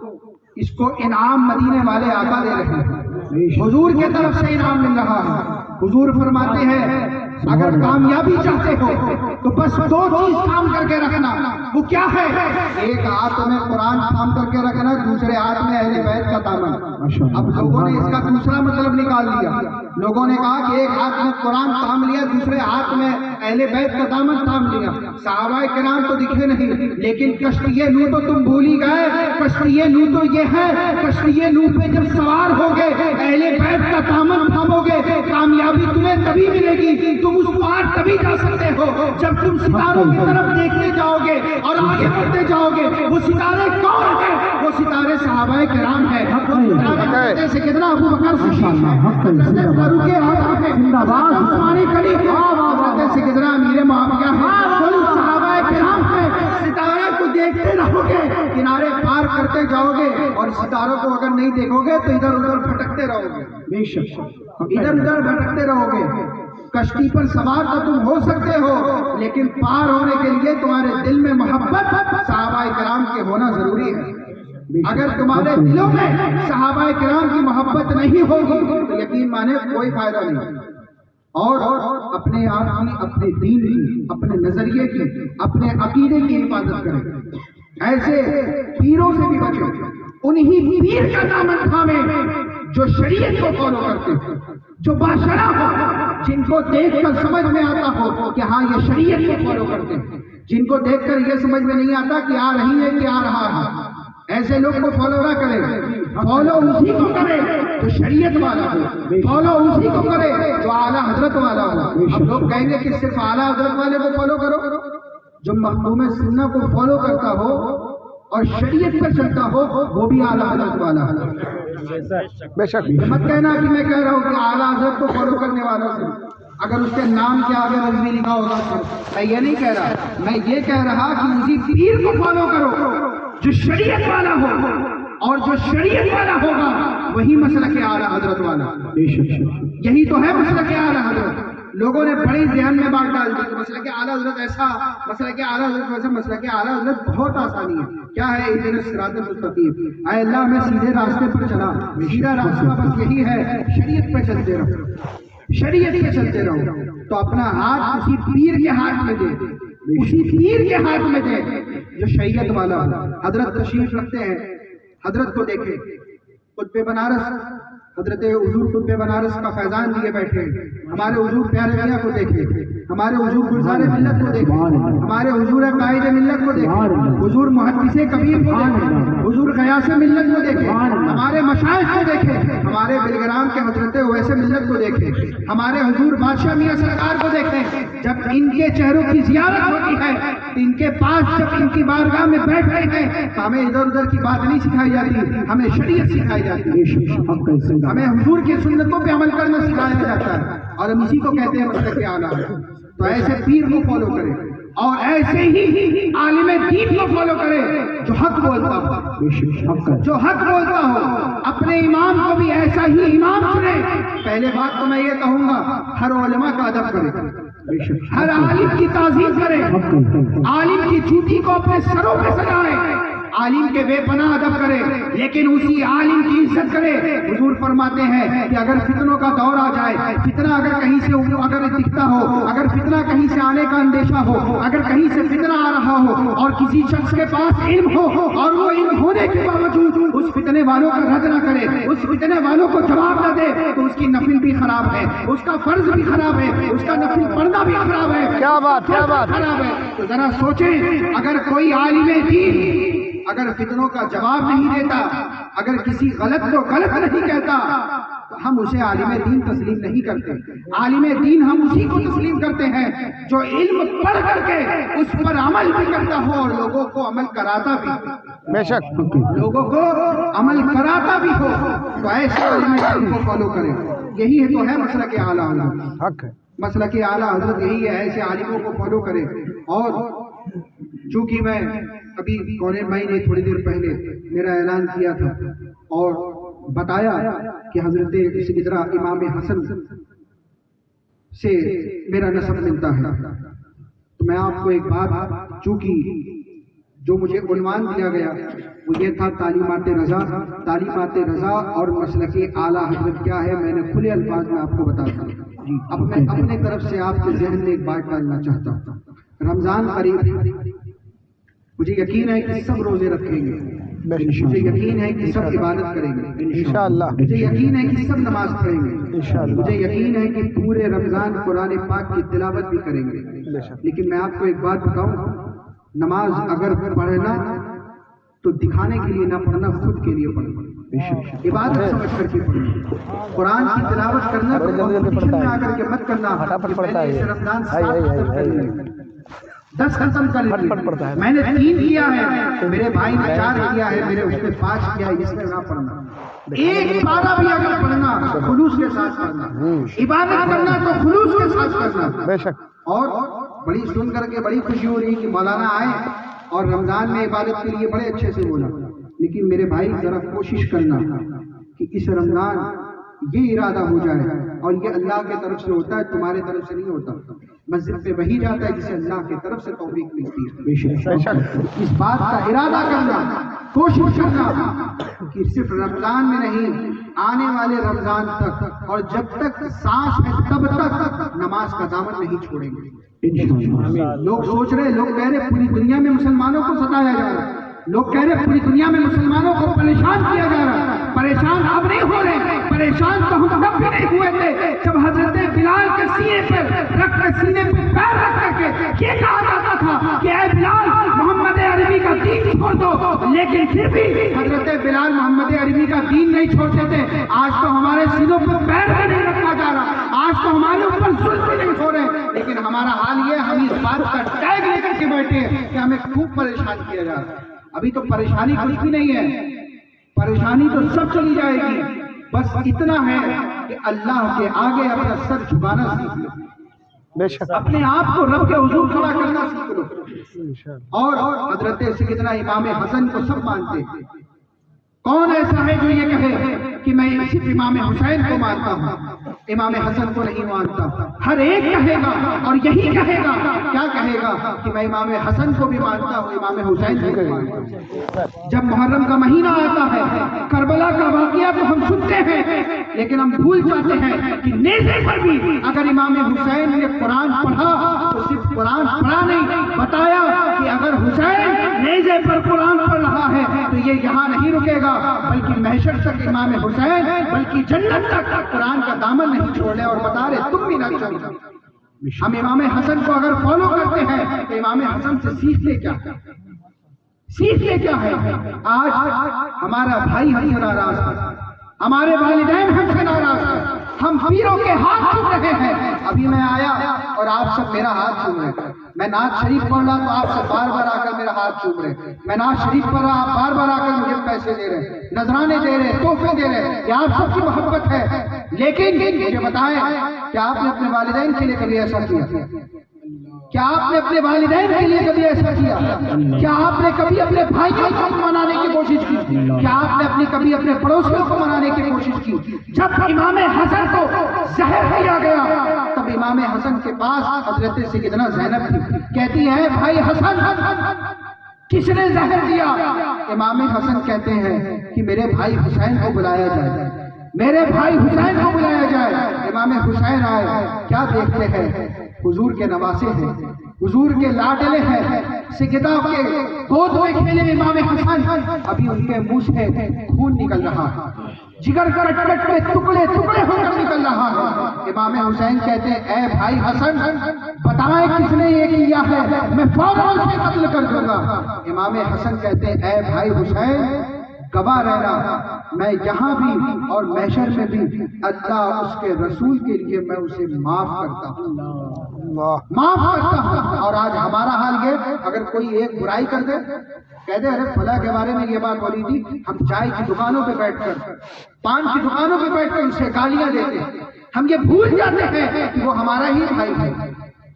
اس کو انعام مدینے والے آقا دے رہے ہیں, حضور کے طرف سے انعام مل رہا ہے. حضور فرماتے ہیں اگر کامیابی چاہتے ہو تو بس دو چیز کام کر کے رکھنا. وہ کیا ہے؟ ایک ہاتھ میں قرآن تھام کر کے رکھنا, دوسرے ہاتھ میں اہل بیت کا دامن. اب لوگوں نے اس کا دوسرا مطلب نکال لیا. لوگوں نے کہا کہ ایک ہاتھ میں قرآن تھام لیا, دوسرے ہاتھ میں اہل بیت کا دامن تھام لیا. صحابہ کرام تو دکھے نہیں, لیکن کشتی نوح تو تم بھول ہی گئے. کشتی نوح تو یہ ہے, کشتی نوح پہ جب سوار ہو گئے, اہل بیت کا دامن تھامو گے, کامیابی تمہیں تبھی ملے گی. تم اس پار تبھی جا سکتے ہو جب تم ستاروں کی طرف دیکھتے جاؤ گے اور آگے بڑھتے جاؤ گے. وہ ستارے کون ہیں؟ وہ ستارے صحابہ کرام ہیں. سے کتنا ابو بکر فاروق اعظم ہے, عثمان غنی ہے, سے کتنا امیر معاویہ ہے. صحابہ کرام ہیں. ستارے کو دیکھتے رہو گے, کنارے پار کرتے جاؤ گے, اور ستاروں کو اگر نہیں دیکھو گے تو ادھر ادھر بھٹکتے رہو گے. بے شک ادھر ادھر بھٹکتے رہو گے. کشتی پر سوار تو تم ہو سکتے ہو, لیکن پار ہونے کے لیے تمہارے دل میں محبت صحابہ کرام کے ہونا ضروری ہے. اگر تمہارے دلوں میں صحابہ کرام کی محبت نہیں ہوگی تو یقین مانے کوئی فائدہ نہیں. اور اپنے آپ کی, اپنے دین کی, اپنے نظریے کی, اپنے عقیدے کی حفاظت کریں. ایسے پیروں سے بھی بچیں. انہی پیر کا دامن تھامیں جو شریعت کو فالو کرتے ہیں, جو باشرہ ہو, جن کو دیکھ کر سمجھ میں آتا ہو کہ ہاں یہ شریعت کو فالو کرتے ہیں, جن کو دیکھ کر یہ سمجھ میں نہیں آتا کہ آ رہی ہے کہ آ رہا ہے. ایسے لوگ کو فالو نہ کرے. فالو اسی کو کرے جو شریعت والا ہو, فالو اسی کو کرے جو اعلیٰ حضرت والا ہو. اب لوگ کہیں گے کہ صرف اعلیٰ حضرت والے کو فالو کرو. جو مخدوم سنہ کو فالو کرتا ہو اور شریعت پر چلتا ہو وہ بھی اعلیٰ حضرت والا ہے. بے شک. مت کہنا کہ میں کہہ رہا ہوں کہ اعلیٰ حضرت کو فالو کرنے والا سے اگر اس کے نام کے آگے رضوی لکھا ہوگا, میں یہ نہیں کہہ رہا. میں یہ کہہ رہا کہ اسی پیر کو فالو کرو جو شریعت والا ہو, اور جو شریعت والا ہوگا وہی مسلک اعلیٰ حضرت والا. یہی تو ہے مسلک اعلیٰ حضرت. لوگوں نے بڑی ذہن میں بات ڈال دی کہ مسلک اعلیٰ حضرت ایسا, مسلک اعلیٰ حضرت ویسا. مسلک اعلیٰ حضرت بہت آسانی ہے. کیا ہے اہدنا الصراط المستقیم, اے اللہ میں سیدھے راستے پر چلا. سیدھا راستہ بس یہی ہے, شریعت پہ چلتے رہو, شریعت پہ چلتے رہو. تو اپنا ہاتھ اسی پیر کے ہاتھ میں دے, اسی پیر کے ہاتھ میں دے جو شریعت والا ہو. حضرت تشریف رکھتے ہیں, حضرت کو دیکھیں. قطب بنارس, حضرت حضور قطب بنارس کا فیضان لیے بیٹھے. ہمارے حضور پیارے میاں کو دیکھیں, ہمارے حضور گلزار ملت کو دیکھیں, ہمارے حضور قائد ملت کو دیکھیں, حضور محدث کبیر کو دیکھیں, حضور غیاث ملت کو دیکھیں, ہمارے مشائخ کو دیکھیں, ہمارے بلگرام کے حضرت اویس ملت کو دیکھیں, ہمارے حضور بادشاہ میاں سرکار کو دیکھیں. جب ان کے چہروں کی زیارت ہوتی ہے, ان کے پاس جب ان کی بارگاہ میں بیٹھتے ہیں تو ہمیں ادھر ادھر کی بات نہیں سکھائی جاتی, ہمیں شریعت سکھائی جاتی ہے. ہمیں حضور کی سنتوں پہ عمل کرنا سکھایا جاتا ہے, اور ہم اسی کو کہتے ہیں مسلک اعلیٰ. تو ایسے پیر کو فالو کریں, اور ایسے ہی عالم دین کو فالو کریں جو حق بولتا ہو, جو حق بولتا ہو. اپنے امام کو بھی ایسا ہی امام چنے. پہلے بات تو میں یہ کہوں گا, ہر علماء کا ادب کریں, ہر عالم کی تعظیم کریں, عالم کی جوتی کو اپنے سروں پہ سجائیں, عالم کے بے پناہ ادب کرے, لیکن اسی عالم کی عزت کرے. حضور فرماتے ہیں کہ اگر فتنوں کا دور آ جائے, فتنہ اگر کہیں سے اگر دکھتا ہو, اگر فتنہ کہیں سے آنے کا اندیشہ ہو, اگر کہیں سے فتنہ آ رہا ہو اور کسی شخص کے پاس علم ہو اور وہ علم ہونے کے باوجود اس فتنے والوں کا رد نہ کرے, اس فتنے والوں کو جواب نہ دے, تو اس کی نفل بھی خراب ہے, اس کا فرض بھی خراب ہے, اس کا نفل پڑھنا بھی خراب ہے. کیا بات, کیا بات خراب ہے. تو ذرا سوچیں, اگر کوئی عالم دین اگر فتنوں کا جواب نہیں دیتا, اگر کسی غلط کو غلط نہیں کہتا, تو ہم اسے عالم دین تسلیم نہیں کرتے. عالم دین ہم اسی کو تسلیم کرتے ہیں جو علم پڑھ کر کے اس پر عمل بھی کرتا ہو اور لوگوں کو عمل کراتا بھی, بے شک, لوگوں کو عمل کراتا بھی ہو. تو ایسے عالم دین کو فالو کریں. یہی تو ہے مسلک اعلیٰ حضرت. حق ہے. مسلک اعلیٰ حضرت یہی ہے, ایسے عالموں کو فالو کریں. اور چونکہ میں ابھی کونین بھائی نے تھوڑی دیر پہلے میرا اعلان کیا تھا اور بتایا کہ حضرت اسی طرح امام حسن سے میرا نسب ملتا ہے. تو میں آپ کو ایک بات، چونکہ جو مجھے عنوان دیا گیا وہ یہ تھا تعلیمات رضا. تعلیمات رضا اور مسلک اعلیٰ حضرت کیا ہے، میں نے کھلے الفاظ میں آپ کو بتاتا ہوں. اب میں اپنے طرف سے آپ کے ذہن میں ایک بات ڈالنا چاہتا ہوں. رمضان قریب، مجھے یقین ہے کہ سب روزے رکھیں گے، مجھے یقین ہے کہ سب عبادت کریں گے انشاءاللہ، مجھے یقین ہے کہ سب نماز پڑھیں گے انشاءاللہ، مجھے یقین ہے کہ پورے رمضان قرآن پاک کی تلاوت بھی کریں گے. لیکن میں آپ کو ایک بات بتاؤں، نماز اگر پڑھنا تو دکھانے کے لیے نہ پڑھنا، خود کے لیے پڑھنا، عبادت سمجھ کر کے پڑھنا. قرآن کی تلاوت کرنا تو کمپٹیشن میں آ کر کے مت کرنا کہ میں نے اس رمضان 10 ختم کر لیے، میں نے 3 کیا ہے، میرے بھائی نے 4 کیا ہے، میرے اس نے 5 کیا ہے، اس میں نہ پڑھنا. ایک پارہ بھی اگر پڑھنا خلوص کے ساتھ پڑھنا، عبادت کرنا تو خلوص کے ساتھ کرنا. بے شک. اور بڑی سن کر کے بڑی خوشی ہو رہی کہ مولانا آئے اور رمضان میں عبادت کے لیے بڑے اچھے سے بولا. لیکن میرے بھائی ذرا کوشش کرنا کہ اس رمضان یہ ارادہ ہو جائے، اور یہ اللہ کے طرف سے ہوتا ہے، تمہارے طرف سے نہیں ہوتا. مسجد پہ وہی جاتا ہے جسے اللہ کی طرف سے توفیق ملتی ہے. بے شک اس بات کا ارادہ کرنا، کوشش کرنا کہ صرف رمضان میں نہیں، آنے والے رمضان تک اور جب تک سانس ہے تب تک نماز کا دامن نہیں چھوڑیں گے. لوگ سوچ رہے، لوگ کہہ رہے پوری دنیا میں مسلمانوں کو ستایا جا رہا ہے، لوگ کہہ رہے پوری دنیا میں مسلمانوں کو پریشان کیا جا رہا ہے. پریشان اب نہیں ہو رہے، پریشان تو ہم تب بھی نہیں ہوئے تھے جب حضرت بلال کے سینے پر رکھ کر، سینے پر پیر رکھ کر کے یہ کہا جاتا تھا کہ اے بلال محمد عربی کا دین چھوڑ دو. لیکن پھر بھی حضرت بلال محمد عربی کا دین نہیں چھوڑتے تھے. آج تو ہمارے سینوں پر پیر بھی نہیں رکھا جا رہا، آج تو ہمارے اوپر ظلم بھی نہیں ہو رہے. لیکن ہمارا حال یہ، ہم اس بات کا ٹیگ لے کر کے بیٹھے ہیں کہ ہمیں خوب پریشان کیا جا رہا ہے. ابھی تو پریشانی کچھ بھی نہیں ہے، پریشانی تو سب چلی جائے گی. بس اتنا ہے کہ اللہ کے آگے اپنا سر جھکانا سیکھ لو، بے شک. اپنے آپ کو رب کے حضور کھڑا کرنا سیکھ لو. اور حضرت سیدنا امام حسن کو سب مانتے ہیں. کون ایسا ہے جو یہ کہے کہ میں صرف امام حسین کو مانتا ہوں، امام حسن کو نہیں مانتا؟ ہر ایک کہے گا اور یہی کہے گا. کیا کہے گا؟ کہ میں امام حسن کو بھی مانتا ہوں، امام حسین کو بھی مانتا ہوں. جب محرم کا مہینہ آتا ہے، کربلا کا واقعہ تو ہم سنتے ہیں، لیکن ہم بھول جاتے ہیں کہ نیزے پر بھی اگر امام حسین نے قرآن پڑھا تو صرف قرآن پڑھا نہیں، بتایا کہ اگر حسین نیزے پر قرآن پڑھ رہا ہے تو یہ یہاں نہیں رکے گا، بلکہ محشر تک امام حسین، بلکہ جنت تک قرآن کا دامن نہیں چھوڑنے. اور بتا رہے تم بھی نہ چھوڑو. ہم امام حسن کو اگر فالو کرتے ہیں تو امام حسن سے سیکھتے کیا ہے؟ آج ہمارا بھائی ہم سے ناراض ہے، ہمارے والدین ہم سے ناراض ہیں، ہم پیروں کے ہاتھ چوم رہے ہیں. ابھی میں آیا اور آپ سب میرا ہاتھ چوم رہے ہیں. میں نعت شریف پڑھ رہا تو آپ سب بار بار آ کر میرا ہاتھ چوم رہے. میں نعت شریف پڑھ رہا، آپ بار بار آ کر مجھے پیسے دے رہے، نذرانے دے رہے، تحفے دے رہے. یہ آپ سب کی محبت ہے. لیکن مجھے بتائیں، کیا آپ نے اپنے والدین کے لیے کبھی ایسا کیا؟ کیا آپ نے اپنے والدین کے لیے کبھی ایسا کیا؟ کیا آپ نے کبھی اپنے بھائیوں کو منانے کی کوشش کی؟ کیا آپ نے کبھی اپنے پڑوسیوں کو منانے کی کوشش کی؟ جب امام حسن کو زہر دیا گیا تب امام حسن کے پاس حضرت سیدنا زینب تھی. کہتی ہے بھائی حسن کس نے زہر دیا؟ امام حسن کہتے ہیں کہ میرے بھائی حسین کو بلایا جائے، میرے بھائی حسین کو بلایا جائے. امام حسین آئے. کیا دیکھتے ہیں؟ حضور کے نواسے ہیں، حضور کے لاڈلے ہیں. سجدہ کے گود میں کھیلے امام حسن، ابھی ان کے منہ سے خون نکل رہا ہے، جگر کٹ کٹ کے ٹکڑے ٹکڑے ہو کر نکل رہا ہے. امام حسین کہتے ہیں اے بھائی حسن بتائیں کس نے یہ کیا ہے، میں فوراً سے قتل کر دوں گا. امام حسن کہتے ہیں اے بھائی حسین گواہ رہنا، میں یہاں بھی اور محشر میں بھی اللہ اس کے رسول کے لیے میں اسے معاف کرتا ہوں، معاف کرتا ہوں. اور آج ہمارا حال یہ، اگر کوئی ایک برائی کر دے، کہہ دے ارے فلاں کے بارے میں یہ بات بولی تھی، ہم چائے کی دکانوں پہ بیٹھ کر، پان کی دکانوں پہ بیٹھ کر اسے گالیاں دیتے ہیں. ہم یہ بھول جاتے ہیں کہ وہ ہمارا ہی بھائی ہے.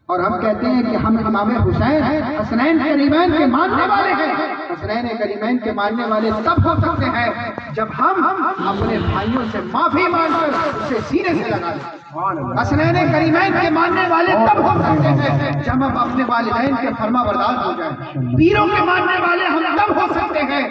اور ہم کہتے ہیں کہ ہم امام حسین حسنین کریمین کے ماننے والے ہیں. حسنین کریمین کے ماننے والے تب ہو سکتے ہیں جب ہم اپنے بھائیوں سے معافی مانگ کر اسے سینے سے لگا لیں. حسنین کریمین کے ماننے والے تب ہو سکتے ہیں جب ہم اپنے والدین کے فرما بردار ہو جائیں. پیروں کے ماننے والے ہم تب ہو سکتے ہیں،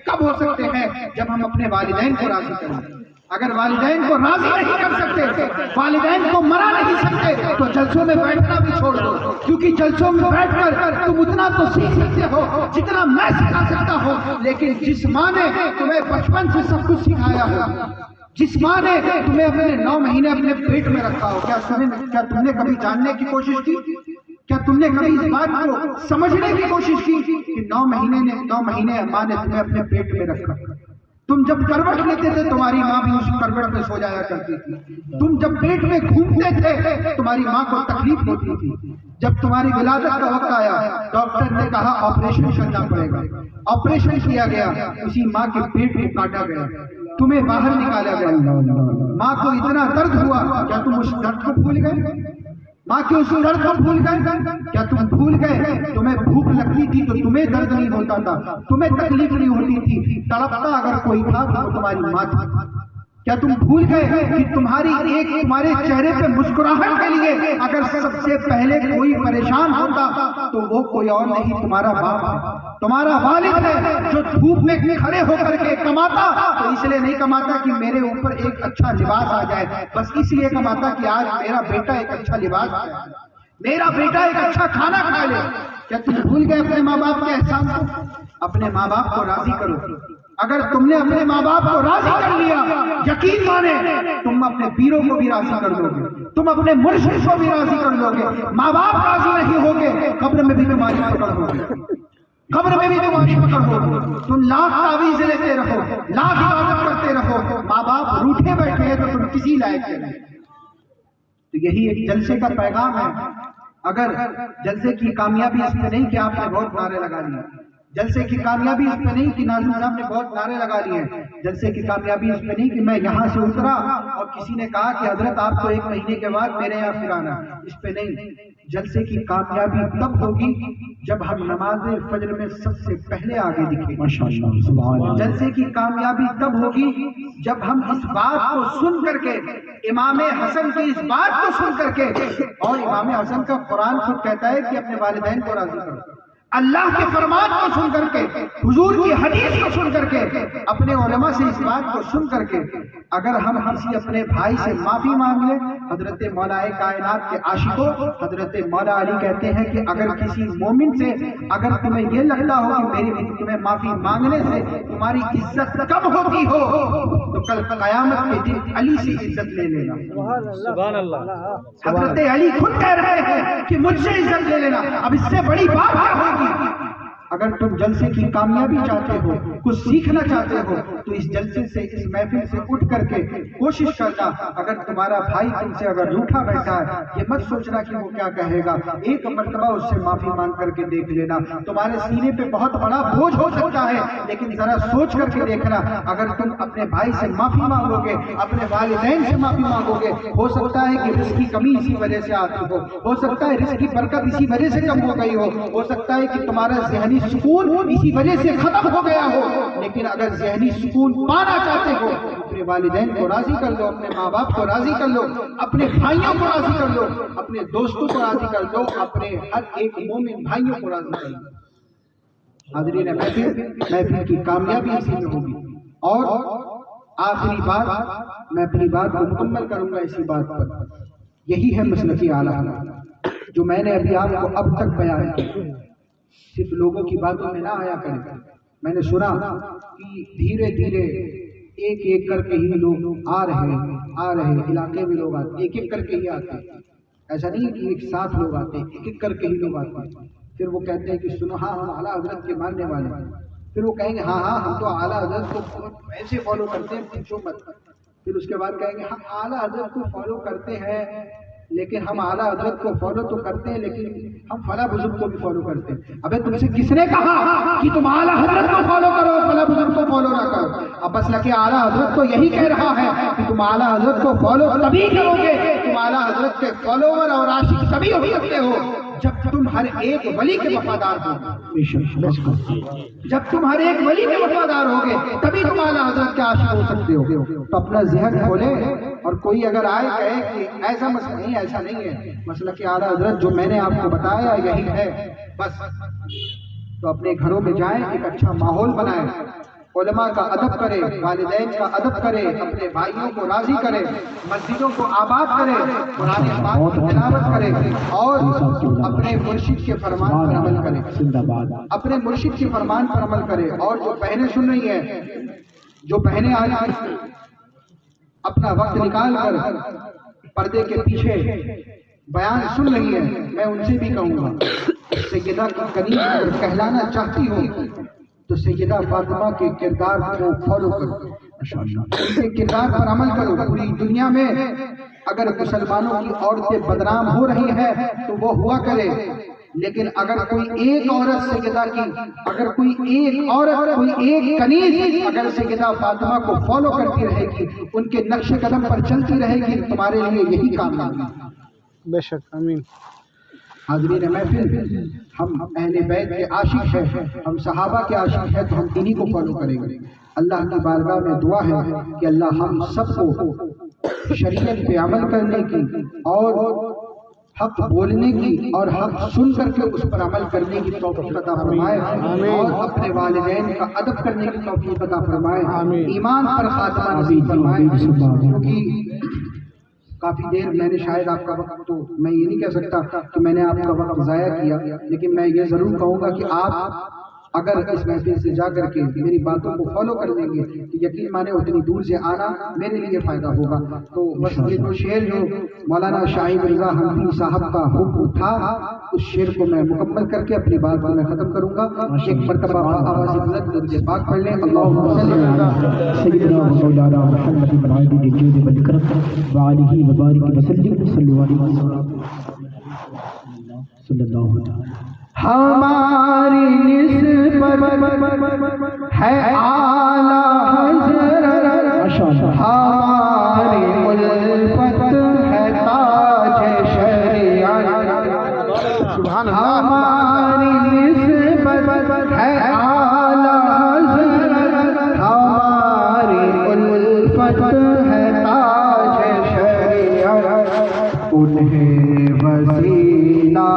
کب ہو سکتے ہیں جب ہم اپنے والدین کو راضی کریں. اگر والدین کو راضی نہیں کر سکتے، والدین کو منا نہیں سکتے، تو جلسوں میں بیٹھنا بھی چھوڑ دو. کیونکہ جلسوں میں بیٹھ کر تم اتنا تو سیکھ سکتے ہو جتنا میں سکھا سکتا ہوں. لیکن جس ماں نے تمہیں بچپن سے سب کچھ سکھایا ہو، جس ماں نے تمہیں اپنے 9 مہینے اپنے پیٹ میں رکھا ہو، کیا تم نے کبھی جاننے کی کوشش کی؟ کیا تم نے کبھی اس بات کو سمجھنے کی کوشش کی کہ 9 مہینے ماں نے تمہیں اپنے پیٹ میں رکھا؟ تم جب کروٹ لیتے تھے تمہاری ماں بھی اس کروٹ میں سو جایا کرتی تھی. تم جب پیٹ میں گھومتے تھے تمہاری ماں کو تکلیف ہوتی تھی. جب تمہاری ولادت کا وقت آیا ڈاکٹر نے کہا آپریشن کرنا پڑے گا. آپریشن کیا گیا، اسی ماں کے پیٹ کو کاٹا گیا، تمہیں باہر نکالا گیا. ماں کو اتنا درد ہوا، کیا تم اس درد کو بھول گئے؟ ماں کے اس درد کو بھول گئے؟ کیا تم بھول گئے تمہیں بھوک لگتی تھی تو تمہیں درد نہیں ہوتا تھا، تمہیں تکلیف نہیں ہوتی تھی، تڑپتا اگر کوئی تھا تو تمہاری ماں تھی. کیا تم بھول گئے کہ تمہارے چہرے پہ مسکراہٹ کے لیے اگر سب سے پہلے کوئی پریشان ہوتا تو وہ کوئی اور نہیں، تمہارا باپ ہے، تمہارا والد ہے، جو دھوپ میں کھڑے ہو کر کے کماتا تو اس لیے نہیں کماتا کہ میرے اوپر ایک اچھا لباس آ جائے، بس اس لیے کماتا کہ آج میرا بیٹا ایک اچھا لباس پائے، میرا بیٹا ایک اچھا کھانا کھا لے. کیا تم بھول گئے اپنے ماں باپ کے احسان کو؟ اپنے ماں باپ کو راضی کرو. اگر تم نے اپنے ماں باپ کو راضی کر لیا، یقین مانے تم اپنے پیروں کو بھی راضی کر لو گے، تم اپنے مرشد کو بھی راضی کر لو گے. ماں باپ راضی نہیں ہوگے قبر میں بھی تمہاری پکڑ ہوگی، قبر میں بھی تمہاری پکڑ ہوگی. تم لاکھ تعویذ لیتے رہو، لاکھ عبادت کرتے رہو، ماں باپ روٹھے بیٹھے ہیں تو تم کسی لائق نہیں. تو یہی ایک جلسے کا پیغام ہے. اگر جلسے کی کامیابی اس میں نہیں کہ آپ نے بہت نعرے لگا لیے، جلسے کی کامیابی اس میں نہیں کہ ناظرین صاحب نے بہت نعرے لگا لیے ہیں، جلسے کی کامیابی اس میں نہیں کہ میں یہاں سے اترا اور کسی نے کہا کہ حضرت آپ کو 1 مہینے کے بعد میرے یہاں پھر آنا، اس پہ نہیں. جلسے کی کامیابی تب ہوگی جب ہم نماز فجر میں سب سے پہلے آگے دکھیں. جلسے کی کامیابی تب ہوگی جب ہم اس بات کو سن کر کے، امام حسن کی اس بات کو سن کر کے، اور امام حسن کا قرآن خود کہتا ہے کہ اپنے والدین کو راضی کرو، اللہ کے فرمان کو سن کر کے، حضور کی حدیث کو سن کر کے، اپنے علماء سے اس بات کو سن کر کے اگر ہم کسی اپنے بھائی سے معافی مانگ لیں. حضرت مولا کائنات کے عاشقوں، حضرت مولا علی کہتے ہیں کہ اگر کسی مومن سے اگر تمہیں یہ لگتا ہو کہ میری تمہیں معافی مانگنے سے تمہاری عزت کم ہوتی ہو تو کل قیامت کے دن علی سے عزت لے لینا. سبحان اللہ. حضرت علی خود کہہ رہے ہیں کہ مجھ سے عزت لے لینا. اب اس سے بڑی بات کیا ہوگی؟ اگر تم جلسے کی کامیابی چاہتے ہو، کچھ سیکھنا چاہتے ہو تو اس جلسے سے، اس محفل سے اٹھ کر کے کوشش کرنا. اگر تمہارا بھائی تم سے اگر روٹھا بیٹھا ہے، یہ مت سوچنا کہ وہ کیا کہے گا، ایک مرتبہ اس سے معافی مانگ کر کے دیکھ لینا. تمہارے سینے پہ بہت بڑا بوجھ ہو سکتا ہے لیکن ذرا سوچ کر کے دیکھنا. اگر تم اپنے بھائی سے معافی مانگو گے، اپنے والدین سے معافی مانگو گے، ہو سکتا ہے کہ رزق کی کمی اسی وجہ سے آتی ہو سکتا ہے رزق کی برکت اسی وجہ سے کم ہو گئی ہو سکتا ہے کہ تمہارا ذہنی سکون اسی وجہ سے ختم ہو گیا ہو. لیکن اگر ذہنی سکون پانا چاہتے ہو، اپنے والدین کو راضی کر لو، اپنے ماں باپ کو راضی کر لو، اپنے بھائیوں کو راضی کر لو، اپنے دوستوں کو راضی کر لو، اپنے ہر ایک مومن بھائیوں کو راضی کر لو. حاضرین محفل کی کامیابی اسی میں ہوگی. اور آخری بات، میں اپنی بات کو مکمل کروں گا اسی بات پر. یہی ہے مسلک اعلیٰ جو میں نے ابھی آپ کو اب تک بیان کیا. صرف لوگوں کی باتوں میں نہ آیا کریں. میں نے سنا کہ دھیرے دھیرے ایک ایک کر کے ہی لوگ آ رہے ہیں علاقے میں لوگ آتے، ایک ایک کر کے ہی آتے ہیں. ایسا نہیں کہ ایک ساتھ لوگ آتے ہیں، ایک ایک کر کے ہی لوگ آتے ہیں. پھر وہ کہتے ہیں کہ سنو ہاں ہم اعلیٰ حضرت کے ماننے والے ہیں. پھر وہ کہیں گے ہاں ہم تو اعلیٰ حضرت کو ایسے فالو کرتے ہیں پوچھو مت. پھر اس کے بعد کہیں گے ہم اعلیٰ حضرت کو فالو کرتے ہیں لیکن ہم اعلیٰ حضرت کو فالو تو کرتے ہیں لیکن ہم فلاں بزرگ کو بھی فالو کرتے ہیں. ابے تم سے کس نے کہا کہ تم اعلیٰ حضرت کو فالو کرو فلاں بزرگ کو فالو نہ کرو؟ اب مسئلہ کہ اعلیٰ حضرت تو یہی کہہ رہا ہے کہ تم اعلیٰ حضرت کو فالو تبھی کرو گے، تم اعلیٰ حضرت کے فالوور اور عاشق تبھی ہو سکتے ہو جب تم ہر ایک ولی کے وفادار ہو. جب تم ہر ایک ولی کے وفادار ہوگے تبھی تم اعلیٰ حضرت کے عاشق ہو سکتے ہو. تو اپنا ذہن کھولے اور کوئی اگر آئے کہے کہ ایسا مسئلہ نہیں، ایسا نہیں ہے، مسئلہ کہ اعلیٰ حضرت جو میں نے آپ کو بتایا یہی ہے بس، تو اپنے گھروں میں جائیں، ایک اچھا ماحول بنائیں، علماء کا ادب کرے، والدین کا ادب کرے، اپنے بھائیوں کو راضی کرے، مسجدوں کو آباد کرے، قرآن پاک کی تلاوت کرے اور اپنے مرشد کے فرمان پر عمل کرے، اپنے مرشد کے فرمان پر عمل کرے. اور جو بہنیں سن رہی ہیں، جو بہنیں آج اپنا وقت نکال کر پردے کے پیچھے بیان سن رہی ہیں، میں ان سے بھی کہوں گا سیدہ کی کنیز اگر کہلانا چاہتی ہوں تو سیدہ فاطمہ کے کردار کو فالو کرو، ان کے کردار پر عمل کرو. پوری دنیا میں اگر مسلمانوں کی عورتیں بدنام ہو رہی ہیں تو وہ ہوا کرے، لیکن اگر کوئی ایک عورت سیدہ کی، اگر کوئی ایک عورت، کوئی ایک کنیز اگر سیدہ فاطمہ کو فالو کرتی رہے گی، ان کے نقش قدم پر چلتی رہے گی، تمہارے لیے یہی کامیابی. بے شک. آمین. حاضرین محفل، ہم اہل بیت کے عاشق ہیں، ہم صحابہ کے عاشق ہیں، تو ہم انہی کو فالو کریں گے. اللہ کی بارگاہ میں دعا ہے کہ اللہ ہم سب کو شریعت پہ عمل کرنے کی اور حق بولنے کی اور حق سن کر کے اس پر عمل کرنے کی توفیق عطا فرمائے، اور اپنے والدین کا ادب کرنے کی توفیق عطا فرمائے، ایمان پر خاتمہ نصیب فرمائے. کیونکہ کافی دیر میں نے شاید آپ کا وقت، تو میں یہ نہیں کہہ سکتا کہ میں نے آپ کا وقت ضائع کیا، لیکن میں یہ ضرور کہوں گا کہ آپ اگر اس محفل سے جا کر کے میری باتوں کو فالو کر لیں گے تو یقین مانے اتنی دور سے آنا میرے لیے فائدہ ہوگا. تو بس یہ تو شعر جو مولانا شاہد رضا حنفی صاحب کا حکم تھا، اس شعر کو میں مکمل کر کے اپنی بات کو میں ختم کروں گا. ایک مرتبہ آواز بلند درود پاک پڑھ لیں. اللہم صلی علی سیدنا و مولانا محمد بن عبد الجود والکرم وعلیہ وبارک وسلم صلی اللہ علیہ. ہماری نسبت ہے اعلیٰ حضرت، ہماری الفت ہے تاج شریعت، ہماری نسبت ہے اعلیٰ حضرت، ہماری الفت ہے تاج شریعت. انہیں وسیلہ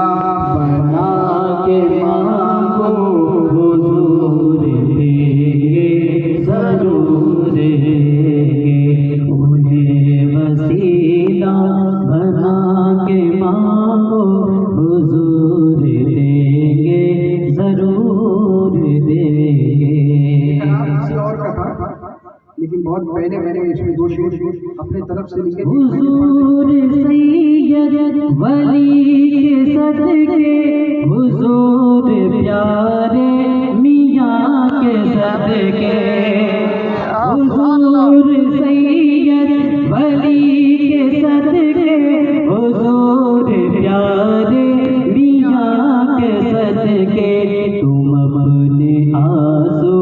بنا کے مانگو حضور دیں گے ضرور دیں گے. انہیں وسیلہ بنا کے مانگو حضور دیں گے ضرور دیں گے. اور کہا لیکن بہت پہلے میں نے اس میں دو شعر اپنے طرف سے لکھے. حضور سید ولی کے صدقے، حضور پیارے میاں کے صدقے، حضور سید ولی کے صدقے، حضور پیارے میاں کے صدقے. تم اپنے آنسو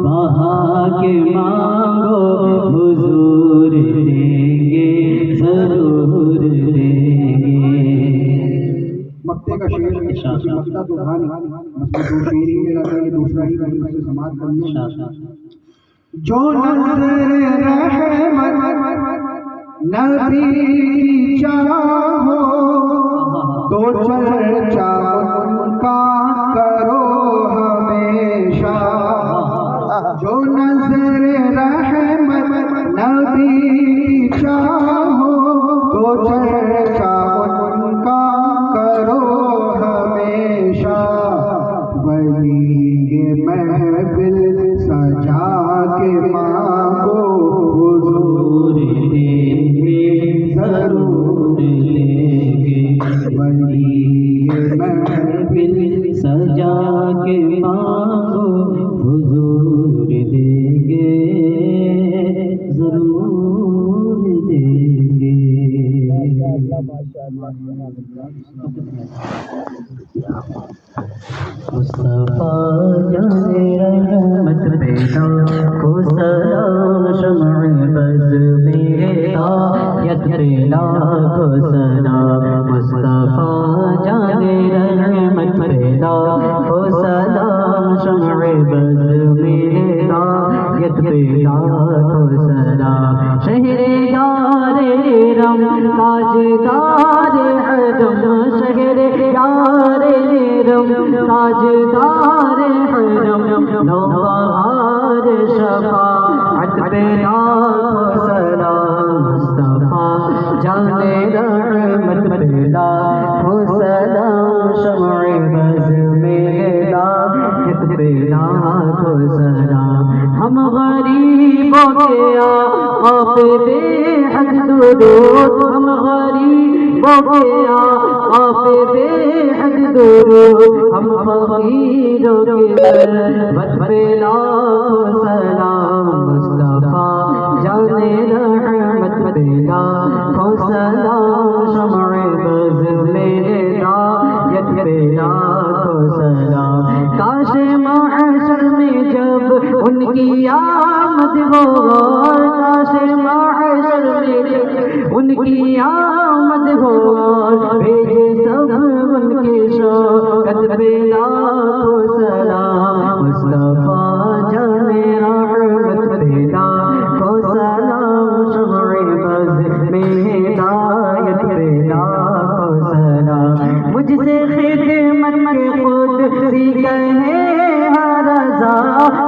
بہا کے مانگو حضور دیں گے ضرور دیں گے. مکتے کا شعر مکتا تو تھا نہیں، مسئلہ دو شعر ہی میرا تھا، یہ دوسرا ہی میں سے سماعت کرنے. جو نظر رحمت نبی کی چاہو تو چرچا ان کا کرو ہمیشہ. جو نظر رحمت نبی کی چاہو تو چرچا ان کا کرو ہمیشہ. ولی محفل سجا کے مانگو حضور دیں گے ضرور دیں گے. ولی محفل سجا کے مانگو حضور دیں گے ضرور دیں گے. مصطفیٰ جان رحمت پیدا کو سلام شمع بز میں ہدایت پیدا کو سلام مصطفیٰ جان رحمت پیدا کو سلام شمع بز میں ہدایت پیدا کو سلام شہر یار رم تاجدار حرم شہر یار رم تاجدار حرم نوبہار شفاعت پہ لاکھوں سلام مصطفیٰ جان رحمت پہ لاکھوں سلام شمع بز میں ہدایت پہ لاکھوں سلام ہم غریبوں کے آپ بے حد درود ہم غریبوں کے آپ بے حد درود ہم فقیروں کے بد پہ لاکھوں سلام مصطفیٰ جان رحمت پہ لاکھوں سلام شمع بز میں ہدایت پہ لاکھوں سلام کاش محشر میں جب ان کی آمد ہو کاش محشر میں جب ان کی آمد ہو بھیجے سب ان کے شوکت پہ لاکھوں سلام مصطفیٰ جان رحمت پہ لاکھوں سلام شمع بز میں ہدایت پہ لاکھوں سلام مجھ سے خدمت کے قدسی کہے ہر رضا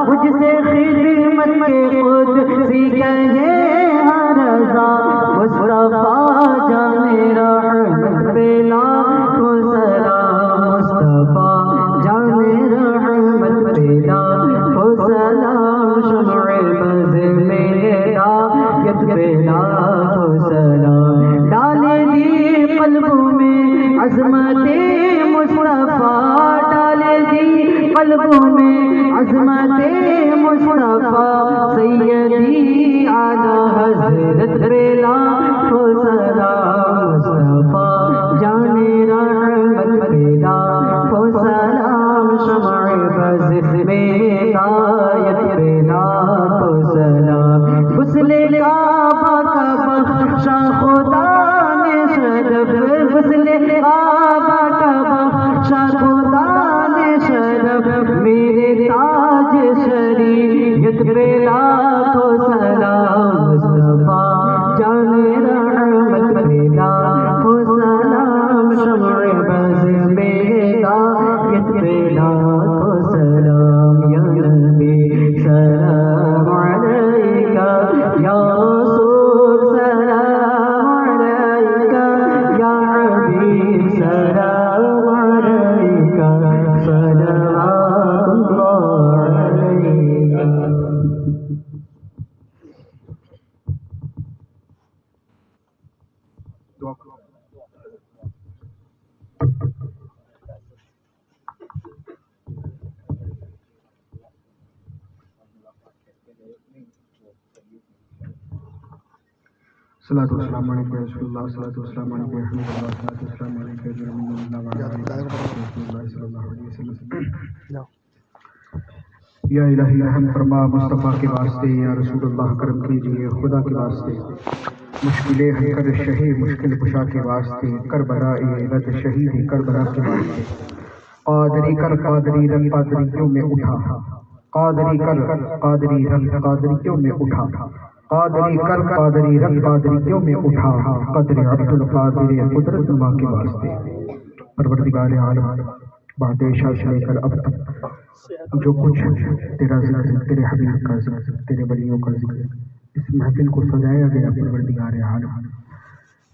مجھ سے خدمت کے قدسی کہے ہر رضا مصطفیٰ جان رحمت پہ لاکھوں سلام مصطفیٰ جان رحمت پہ لاکھوں سلام شمع بز میں ہدایت پہ لاکھوں سلام ڈالے دی قلبوں میں عظمت مصطفیٰ ڈالے دی قلبوں میں عظمت مصطفیٰ سیدی اعلیٰ حضرت پہ لاکھوں سلام مصطفیٰ جان رحمت پہ لاکھوں سلام شمع بز میں ہدایت پہ لاکھوں سلام غسل کعبہ کا بخشا خدا نے شرف غسل کعبہ کا بخشا خدا نے شرف میرے تاج شریعت پہ لاکھوں سلام مصطفیٰ جان رحمت پہ لاکھوں سلام شمع بز میں ہدایت پہ لاکھوں سلام یا نبی سلام علیکہ یا رسول سلام علیکہ یا حبیب سلام علیکہ صلوات اللہ علیکہ دعا کرو صلاۃ والسلام علیکم رسول اللہ صلاۃ والسلام علیکم رحمۃ اللہ صلاۃ والسلام علیکم رحمۃ اللہ رسول اللہ صلی اللہ علیہ وسلم یا الہی رحم فرما مصطفیٰ کے واسطے یا رسول اللہ کرم کیجیے خدا کے واسطے مشکلیں حل کر شہید مشکل کشا کے واسطے کربلا رد شہید کربلا کے واسطے قادری کر قادری رنگ قادریوں میں اٹھا قادری کر قادری رنگ قادریوں میں اٹھا قادری کر قادری رنگ قادریوں میں اٹھا قدر عبد القادر قدرت ماں کے واسطے پروردگار عالم بعد عشاء سے لے کر اب تک جو کچھ تیرا ذکر تیرے حبیب کا ذکر تیرے ولیوں کا ذکر اس محفل کو سجایا گیا پروردگار عالم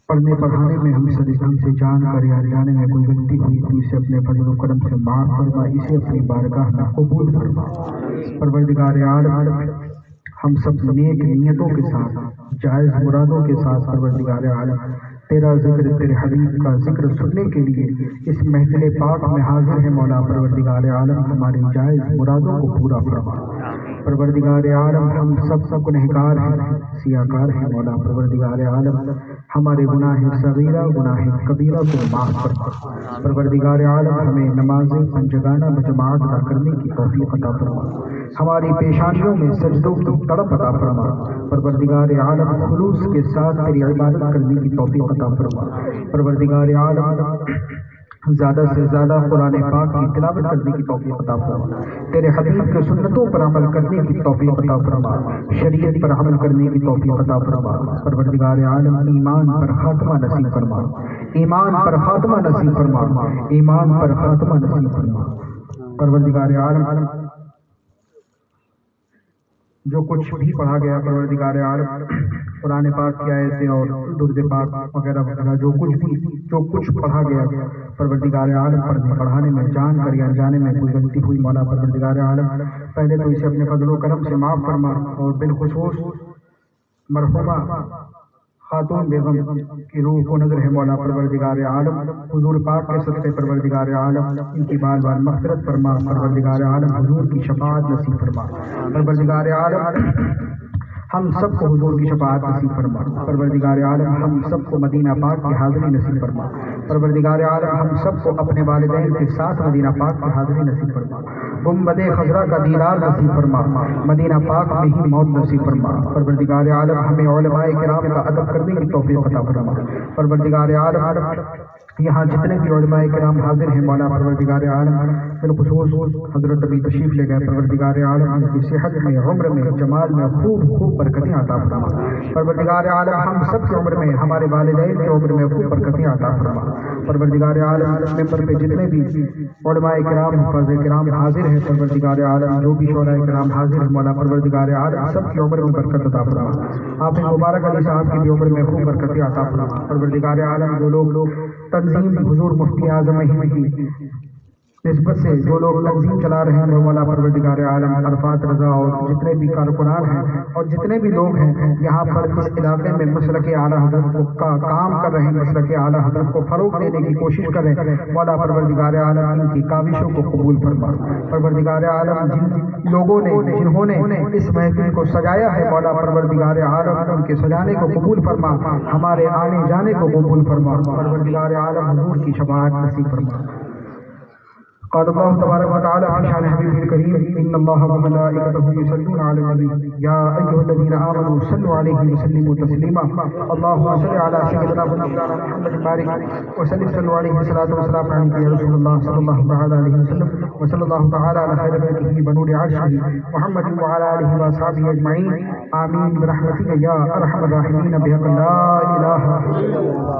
پڑھنے پڑھانے میں ہم سے جان کر یا جانے میں کوئی غلطی ہوئی تو اسے اپنے فضل و کرم سے معاف فرما اسے اپنی بارگاہ میں قبول فرما پروردگار عالم ہم سب نیک نیتوں کے ساتھ جائز مرادوں کے ساتھ پروردگار عالم تیرا ذکر تیرے حبیب کا ذکر سننے کے لیے اس محفل پاک میں حاضر ہے مولا پروردگار عالم ہماری جائز مرادوں کو پورا فرما پروردگار عالم ہم سب گنہگار ہیں، سیاکار ہیں مولا پروردگار عالم ہمارے گناہ صغیرہ گناہ کبیرہ کو معاف فرما۔ پروردگار عالم ہمیں نمازیں پنجگانہ بجماعت ادا کرنے کی توفیق عطا فرما، ہماری پیشانیوں میں سجدوں کی تڑپ عطا فرما۔ پروردگار عالم خلوص کے ساتھ تیری عبادت کرنے کی توفیق عطا فرما۔ پروردگار عالم زیادہ سے زیادہ قرآن پاک کی تلاوت کرنے کی توفیق عطا فرما، تیرے حبیب کے سنتوں پر عمل کرنے کی توفیق عطا فرما، شریعت پر عمل کرنے کی توفیق عطا فرما۔ پروردگار عالم ایمان پر خاتمہ نصیب فرما، ایمان پر خاتمہ نصیب فرما، ایمان پر خاتمہ نصیب فرما۔ پروردگار عالم جو کچھ بھی پڑھا گیا پروردگار عالم قرآن پاک کی آیتیں اور درود پاک وغیرہ وغیرہ جو کچھ پڑھا گیا پروردگار عالم پڑھنے پڑھانے میں جان کر یا انجانے میں کوئی غلطی ہوئی مولا پروردگار عالم پہلے تو اسے اپنے فضل و کرم سے معاف فرما، اور بالخصوص مرحومہ خاتون بیگم کی روح کو نظر ہے مولا پروردگار عالم حضور پاک کے صدقے پروردگار عالم ان کی بار بار مغفرت فرما، پروردگار عالم حضور کی شفاعت نصیب فرما۔ پروردگار عالم ہم سب کو حضور کی شفاعت نصیب فرما، پروردگار عالم ہم سب کو مدینہ پاک کی حاضری نصیب فرما، پروردگار عالم ہم سب کو اپنے والدین کے ساتھ مدینہ پاک کی حاضری نصیب فرما، گنبد خضرا کا دیدار نصیب فرما، مدینہ پاک میں ہی موت نصیب فرما۔ پروردگار عالم ہمیں علماء کرام کا ادب کرنے کی توفیق عطا فرما۔ پروردگار عالم یہاں جتنے بھی علماء کرام حاضر ہیں مولا پروردگار عالم بالخصوص حضرت ابھی تشریف لے گئے پروردگار عالم ان کی صحت میں عمر میں جمال میں خوب برکتیں عطا فرما۔ پروردگار عالم ہم سب کی عمر میں ہمارے والدین کی عمر میں خوب برکتیں عطا فرما۔ پروردگار عالم ممبر پہ جتنے بھی علماء کرام حفاظ کرام حاضر ہیں پروردگار عالم جو بھی شعراء کرام حاضر ہیں مولا پروردگار عالم سب کی عمر میں برکت عطا فرما۔ آپ مبارک علی صاحب کی بھی عمر میں خوب برکتیں عطا فرما۔ پروردگار عالم جو لوگ تنظیم حضور مفتی اعظم ہند کی نسبت سے جو لوگ تنظیم چلا رہے ہیں مولا پروردگار عالم عرفات رضا اور جتنے بھی کارکنان ہیں اور جتنے بھی لوگ ہیں یہاں پر اس علاقے میں مسلک اعلیٰ حضرت کا کام کر رہے ہیں، مسلک اعلیٰ حضرت کو فروغ دینے کی کوشش کر رہے ہیں مولا پروردگار عالم ان کی کاوشوں کو قبول فرما۔ پروردگار عالم جن لوگوں نے جنہوں نے اس محفل کو سجایا ہے مولا پروردگار عالم ان کے سجانے کو قبول فرما، ہمارے آنے جانے کو قبول فرما۔ پروردگار عالم حضور کی شفاعت نصیب فرما۔ قال الله تبارك وتعالى عن شان حبيبه الكريم إن الله وملائكته يصلون على النبي يا أيها الذين آمنوا صلوا عليه وسلموا تسليما اللهم صل على سيدنا محمد بارك وسلم صلوا عليه الصلاة والسلام عليك يا رسول الله صلى الله تعالى عليه وسلم وصلى الله تعالى على خير خلقه بنور عرشه محمد وعلى آله وأصحابه أجمعين آمين برحمتك يا أرحم الراحمين بحق لا إله إلا الله۔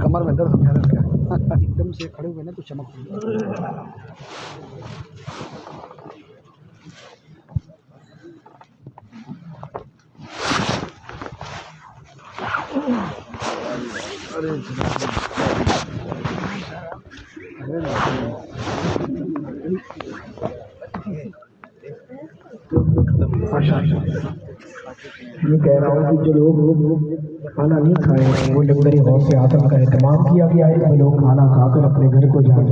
کمر میں درد ہونے لگا ایک دم سے کھڑے ہوئے نا تو چمک یہ کہہ رہا ہوں کہ جو لوگ کھانا نہیں کھائے وہ لنگر غوث اعظم کا اہتمام کیا گیا ہے، وہ لوگ کھانا کھا کر اپنے گھر کو جائیں۔